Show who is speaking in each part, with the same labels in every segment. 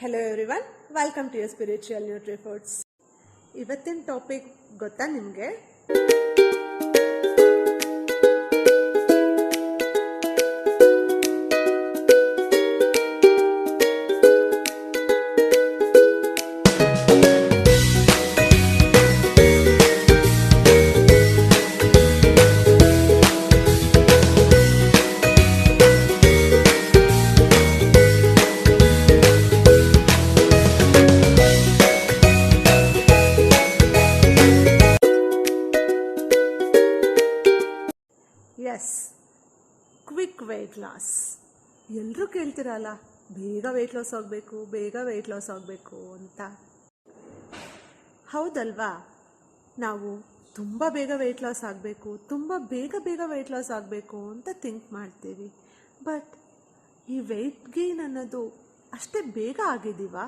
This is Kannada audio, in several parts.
Speaker 1: Hello everyone, welcome to your spiritual nutri foods. ಇವತ್ತಿನ ಟಾಪಿಕ್ ಗೊತ್ತಾ ನಿಮಗೆ? Yes, quick weight loss. ಎಲ್ಲರೂ ಕೇಳ್ತಿರಲ್ಲ, ಬೇಗ ವೆಯ್ಟ್ ಲಾಸ್ ಆಗಬೇಕು ಅಂತ. ಹೌದಲ್ವಾ? ನಾವು ತುಂಬ ಬೇಗ ವೆಯ್ಟ್ ಲಾಸ್ ಆಗಬೇಕು, ತುಂಬ ಬೇಗ ವೆಯ್ಟ್ ಲಾಸ್ ಆಗಬೇಕು ಅಂತ ಥಿಂಕ್ ಮಾಡ್ತೀವಿ. ಬಟ್ ಈ ವೆಯ್ಟ್ ಗೇನ್ ಅನ್ನೋದು ಅಷ್ಟೇ ಬೇಗ ಆಗಿದ್ದೀವಾ?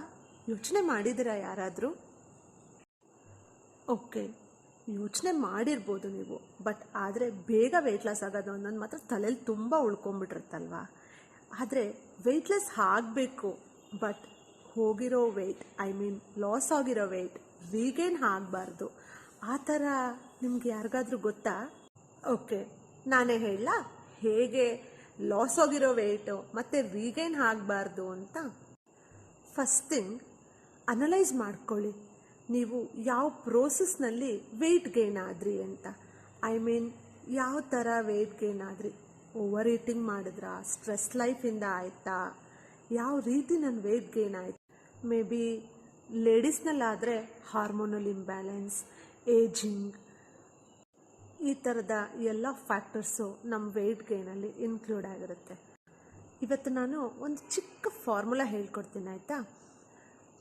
Speaker 1: ಯೋಚನೆ ಮಾಡಿದ್ದೀರಾ ಯಾರಾದರೂ? ಓಕೆ, ಯೋಚನೆ ಮಾಡಿರ್ಬೋದು ನೀವು, ಬಟ್ ಆದರೆ ಬೇಗ ವೆಯ್ಟ್ ಲಾಸ್ ಆಗೋದು ಅನ್ನೋದು ಮಾತ್ರ ತಲೆಯಲ್ಲಿ ತುಂಬ ಉಳ್ಕೊಂಬಿಟ್ಟಿರುತ್ತಲ್ವ. ಆದರೆ ವೆಯ್ಟ್ ಲಾಸ್ ಆಗಬೇಕು, ಬಟ್ ಹೋಗಿರೋ ವೆಯ್ಟ್, ಲಾಸ್ ಆಗಿರೋ ವೆಯ್ಟ್ ರೀಗೇನ್ ಆಗಬಾರ್ದು. ಆ ಥರ ನಿಮ್ಗೆ ಯಾರಿಗಾದ್ರೂ ಗೊತ್ತಾ? ಓಕೆ, ನಾನೇ ಹೇಳಲಾ ಹೇಗೆ ಲಾಸ್ ಆಗಿರೋ ವೆಯ್ಟು ಮತ್ತು ರೀಗೇನ್ ಆಗಬಾರ್ದು ಅಂತ? ಫಸ್ಟ್ ಥಿಂಗ್, ಅನಲೈಸ್ ಮಾಡ್ಕೊಳ್ಳಿ, ನೀವು ಯಾವ ಪ್ರೋಸೆಸ್ನಲ್ಲಿ ವೆಯ್ಟ್ ಗೇನ್ ಆದ್ರಿ ಅಂತ. ಯಾವ ಥರ ವೆಯ್ಟ್ ಗೇನ್ ಆದ್ರಿ? ಓವರ್ ಈಟಿಂಗ್ ಮಾಡಿದ್ರಾ? ಸ್ಟ್ರೆಸ್ ಲೈಫಿಂದ ಆಯಿತಾ? ಯಾವ ರೀತಿ ನನ್ನ ವೆಯ್ಟ್ ಗೇನ್ ಆಯಿತು? ಮೇ ಬಿ ಲೇಡೀಸ್ನಲ್ಲಾದರೆ ಹಾರ್ಮೋನಲ್ ಇಂಬ್ಯಾಲೆನ್ಸ್, ಏಜಿಂಗ್, ಈ ಥರದ ಎಲ್ಲ ಫ್ಯಾಕ್ಟರ್ಸು ನಮ್ಮ ವೆಯ್ಟ್ ಗೇನಲ್ಲಿ ಇನ್ಕ್ಲೂಡ್ ಆಗಿರುತ್ತೆ. ಇವತ್ತು ನಾನು ಒಂದು ಚಿಕ್ಕ ಫಾರ್ಮುಲಾ ಹೇಳ್ಕೊಡ್ತೀನಿ, ಆಯಿತಾ?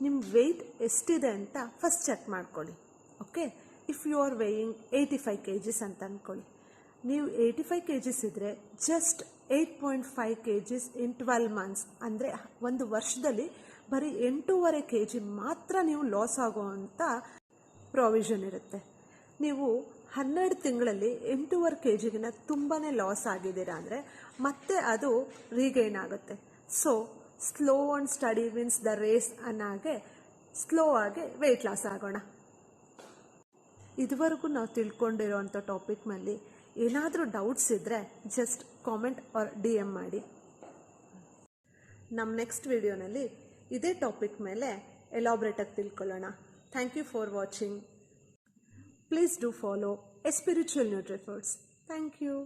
Speaker 1: ನಿಮ್ಮ ವೆಯ್ಟ್ ಎಷ್ಟಿದೆ ಅಂತ ಫಸ್ಟ್ ಚೆಕ್ ಮಾಡ್ಕೊಳ್ಳಿ. Okay, if you are weighing 85 kgs ಅಂತ ಅಂದ್ಕೊಳ್ಳಿ. ನೀವು 85 kgs ಇದ್ದರೆ ಜಸ್ಟ್ 8.5 kgs ಇನ್ 12 months, ಅಂದರೆ ಒಂದು ವರ್ಷದಲ್ಲಿ ಬರೀ 8.5 kg ಮಾತ್ರ ನೀವು ಲಾಸ್ ಆಗೋವಂಥ ಪ್ರಾವಿಷನ್ ಇರುತ್ತೆ. ನೀವು 12 ತಿಂಗಳಲ್ಲಿ 8.5 kgಗಿನ ತುಂಬಾ ಲಾಸ್ ಆಗಿದ್ದೀರಾ ಅಂದರೆ ಮತ್ತೆ ಅದು ರೀಗೈನ್ ಆಗುತ್ತೆ. So slow and steady wins the race ಅನ್ನೋಗೆ ಸ್ಲೋ ಆಗಿ ವೆಯ್ಟ್ ಲಾಸ್ ಆಗೋಣ. ಇದುವರೆಗೂ ನಾವು ತಿಳ್ಕೊಂಡಿರೋವಂಥ ಟಾಪಿಕ್ನಲ್ಲಿ ಏನಾದರೂ ಡೌಟ್ಸ್ ಇದ್ದರೆ ಜಸ್ಟ್ ಕಾಮೆಂಟ್ ಆರ್ DM ಮಾಡಿ. ನಮ್ಮ ನೆಕ್ಸ್ಟ್ ವಿಡಿಯೋನಲ್ಲಿ ಇದೇ ಟಾಪಿಕ್ ಮೇಲೆ ಎಲಾಬ್ರೇಟಾಗಿ ತಿಳ್ಕೊಳ್ಳೋಣ. Thank you for watching. Please do follow a spiritual nutri foods. Thank you.